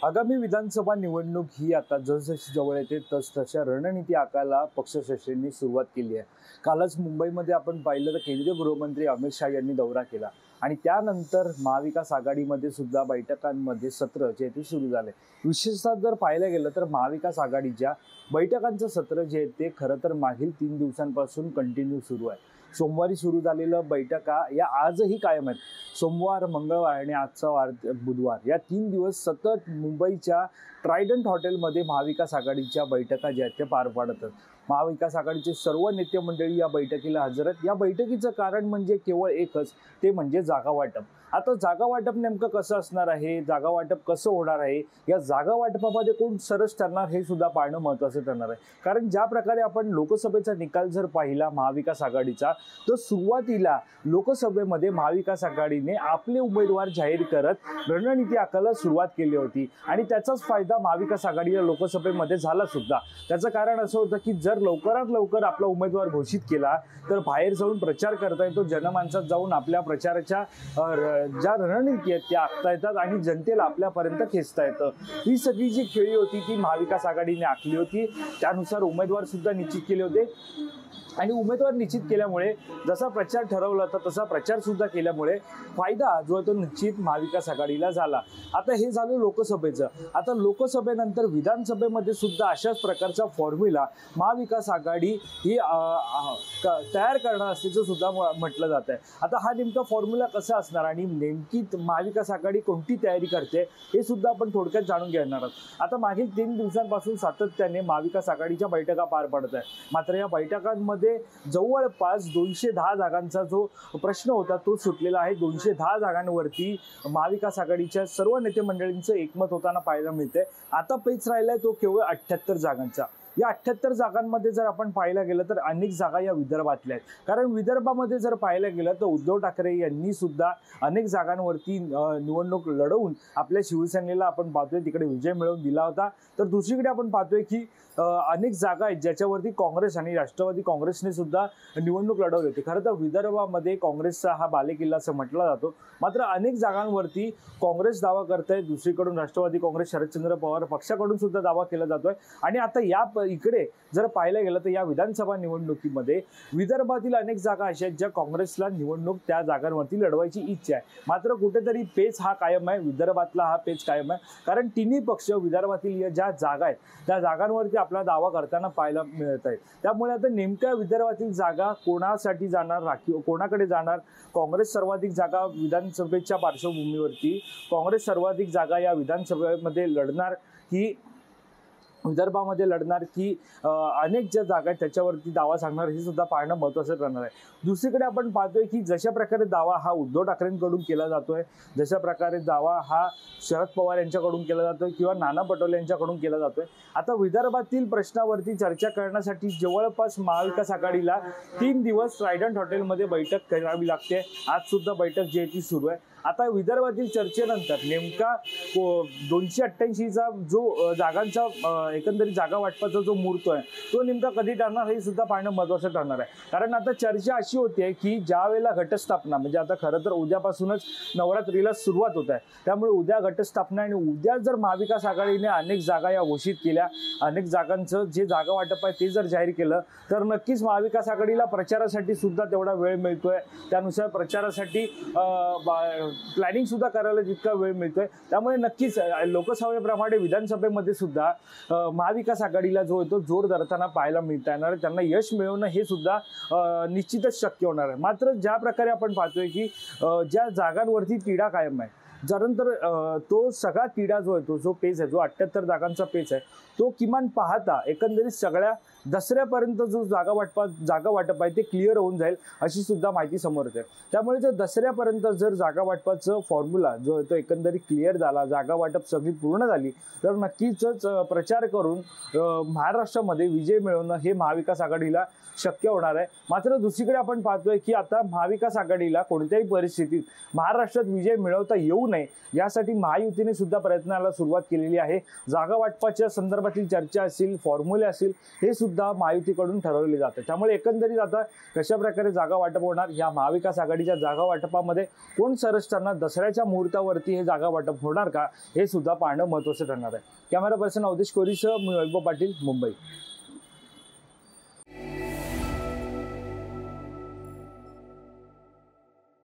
आगामी विधानसभा निवडणूक ही आता जसजशी जवळ येते तसतशा रणनीती आखायला पक्षश्रेष्ठींनी सुरुवात केली आहे। कालच मुंबईमध्ये आपण पाहिलं तर केंद्रीय गृहमंत्री अमित शाह यांनी दौरा केला आणि त्यानंतर महाविकास आघाडीमध्ये सुद्धा बैठकांमध्ये सत्र जे ते सुरू झाले। विशेषतः जर पाहायला गेलं तर महाविकास आघाडीच्या बैठकांचं सत्र जे ते खरं तर मागील 3 दिवसांपासून कंटिन्यू सुरू आहे। सोमवारी सुरू झालेलं बैठका या आजही कायम आहेत। सोमवार, मंगळवार आणि आजचा वार बुधवार या 3 दिवस सतत मुंबईच्या ट्रायडंट हॉटेलमध्ये महाविकास आघाडीच्या बैठका ज्या आहेत त्या पार पाडतात। महाविकास आघाडीचे सर्व नेते मंडळी या बैठकीला हजर आहेत। या बैठकीचं कारण म्हणजे केवळ एकच, ते म्हणजे जागा वाटप। आता जागा वाटप नेमकं कसं असणार आहे, जागा वाटप कसं होणार आहे, या जागा वाटपामध्ये कोण सरस ठरणार हे सुद्धा पाहणं महत्त्वाचं ठरणार आहे। कारण ज्या प्रकारे आपण लोकसभेचा निकाल जर पाहिला महाविकास आघाडीचा, तर सुरुवातीला लोकसभेमध्ये महाविकास आघाडीने आपले उमेदवार जाहीर करत रणनीती आखायला सुरुवात केली होती आणि त्याचाच फायदा महाविकास आघाडीला लोकसभेमध्ये झाला सुद्धा। त्याचं कारण असं होतं की जर लवकरात लवकर आपला उमेदवार घोषित केला तर बाहेर जाऊन प्रचार करता येतो, जनमानसात जाऊन आपल्या प्रचाराच्या ज्या रणनीती आहेत त्या आखता येतात आणि जनतेला आपल्यापर्यंत खेचता येतं। ही सगळी जी खेळी होती ती महाविकास आघाडीने आखली होती। त्यानुसार उमेदवार सुद्धा निश्चित केले होते आणि उमेदवार निश्चित केल्यामुळे जसा प्रचार ठरवला होता तसा प्रचार सुद्धा केल्यामुळे फायदा जो आहे तो निश्चित महाविकास आघाडीला झाला। आता हे झालं लोकसभेचं। आता लोकसभेनंतर विधानसभेमध्ये सुद्धा अशाच प्रकारचा फॉर्म्युला महाविकास आघाडी ही तयार करणार असल्याचं सुद्धा म्हटलं जात आहे। आता हा नेमका फॉर्म्युला कसा असणार आणि नेमकी महाविकास आघाडी कोणती तयारी करते हे सुद्धा आपण थोडक्यात जाणून घेणार आहोत। आता मागील 3 दिवसांपासून सातत्याने महाविकास आघाडीच्या बैठका पार पडत आहे, मात्र या बैठकांमध्ये जवळपास 210 जागांचा जो प्रश्न होता तो सुटलेला आहे। 210 जागांवरती महाविकास आघाडीच्या सर्व नेते मंडळींचं एकमत होताना पाहायला मिळते। आता पेच राहिलाय तो केवळ 78 जागांचा। या 78 जागांमध्ये जर आपण पाहायला गेलं तर अनेक जागा या विदर्भातल्या आहेत। कारण विदर्भामध्ये जर पाहायला गेलं तर उद्धव ठाकरे यांनी सुद्धा अनेक जागांवरती निवडणूक लढवून आपल्या शिवसेनेला आपण पाहतोय तिकडे विजय मिळवून दिला होता। तर दुसरीकडे आपण पाहतोय की अनेक जागा आहेत ज्याच्यावरती काँग्रेस आणि राष्ट्रवादी काँग्रेसने सुद्धा निवडणूक लढवली होती। खरं तर विदर्भामध्ये काँग्रेसचा हा बालेकिल्ला असं म्हटला जातो, मात्र अनेक जागांवरती काँग्रेस दावा करते, दुसरीकडून राष्ट्रवादी काँग्रेस शरदचंद्र पवार पक्षाकडून सुद्धा दावा केला जातोय। आणि आता या इकडे जर पाहायला गेलं तर या विधानसभा निवडणुकीमध्ये विदर्भातील अनेक जागा अशा आहेत ज्या काँग्रेसला निवडणूक त्या जागांवरती लढवायची इच्छा आहे, मात्र कुठेतरी पेच हा कायम आहे, विदर्भातला हा पेच कायम आहे। कारण तिन्ही पक्ष विदर्भातील ज्या जागा आहेत त्या जागांवरती आपला दावा करताना पाहायला मिळत आहे। त्यामुळे आता नेमक्या विदर्भातील जागा कोणासाठी जाणार, राखीव कोणाकडे जाणार, काँग्रेस सर्वाधिक जागा विधानसभेच्या पार्श्वभूमीवरती काँग्रेस सर्वाधिक जागा या विधानसभेमध्ये लढणार की विदर्भामध्ये लढणार की अनेक ज्या जागा आहेत त्याच्यावरती दावा सांगणार हे सुद्धा पाहणं महत्त्वाचं ठरणार आहे। दुसरीकडे आपण पाहतोय की जशा प्रकारे दावा हा उद्धव ठाकरेंकडून केला जातोय, जशा प्रकारे दावा हा शरद पवार यांच्याकडून केला जातोय किंवा नाना पटोले यांच्याकडून केला जातोय, आता विदर्भातील प्रश्नावरती चर्चा करण्यासाठी जवळपास महाविकास आघाडीला 3 दिवस ट्रायडंट हॉटेलमध्ये बैठक करावी लागते। आज सुद्धा बैठक जी आहे ती सुरू आहे। आता विदर्भातील चर्चेनंतर नेमका 288चा जो जागांचा एकंदरीत जागा वाटपाचा जो मुहूर्त आहे तो नेमका कधी ठरणार हे सुद्धा पाहणं महत्त्वाचं ठरणार आहे। कारण आता चर्चा अशी होते की ज्या वेळेला घटस्थापना म्हणजे आता खरं तर उद्यापासूनच नवरात्रीला सुरुवात होत आहे, त्यामुळे उद्या घटस्थापना आणि उद्या जर महाविकास आघाडीने अनेक जागा या घोषित केल्या, अनेक जागांचं जे जागा वाटप आहे ते जर जाहीर केलं तर नक्कीच महाविकास आघाडीला प्रचारासाठी सुद्धा तेवढा वेळ मिळतोय। त्यानुसार प्रचारासाठी प्लॅनिंग सुद्धा करायला जितका वेळ मिळतोय, त्यामुळे नक्कीच लोकसभेप्रमाणे विधानसभेमध्ये सुद्धा महाविकास आघाडीला जो आहे तो जोर धरताना पाहायला मिळता येणार आहे। त्यांना यश मिळवणं हे सुद्धा निश्चितच शक्य होणार आहे। मात्र ज्या प्रकारे आपण पाहतोय की ज्या जागांवरती तिढा कायम आहे, त्यानंतर तो सगळा तिढा जो आहे तो जो पेच आहे, जो 78 जागांचा पेच आहे तो किमान पाहता एकंदरीत सगळ्या दसऱ्यापर्यंत जो जागा वाटप आहे ते क्लिअर होऊन जाईल अशी सुद्धा माहिती समोर येते। त्यामुळे जर दसऱ्यापर्यंत जर जागा वाटपाचं फॉर्म्युला जो आहे तो एकंदरीत क्लिअर झाला, जागा वाटप सगळी पूर्ण झाली तर नक्कीच प्रचार करून महाराष्ट्रामध्ये विजय मिळवणं हे महाविकास आघाडीला शक्य होणार आहे। मात्र दुसरीकडे आपण पाहतोय की आता महाविकास आघाडीला कोणत्याही परिस्थितीत महाराष्ट्रात विजय मिळवता येऊ नये यासाठी महायुतीने सुद्धा प्रयत्नाला सुरुवात केलेली आहे। जागा वाटपाच्या संदर्भातील चर्चा असेल, फॉर्म्युले असेल, हे सुद्धा महायुतीकडून ठरवले जाते। त्यामुळे एकंदरीत आता कशा प्रकारे जागा वाटप होणार, या महाविकास आघाडीच्या जागा वाटपामध्ये कोण सरस ठरणार, दसऱ्याच्या मुहूर्तावरती हे जागा वाटप होणार का, हे सुद्धा पाहणं महत्त्वाचं ठरणार आहे। कॅमेरा पर्सन अवधेश कोरीसह मी वैभव पाटील, मुंबई।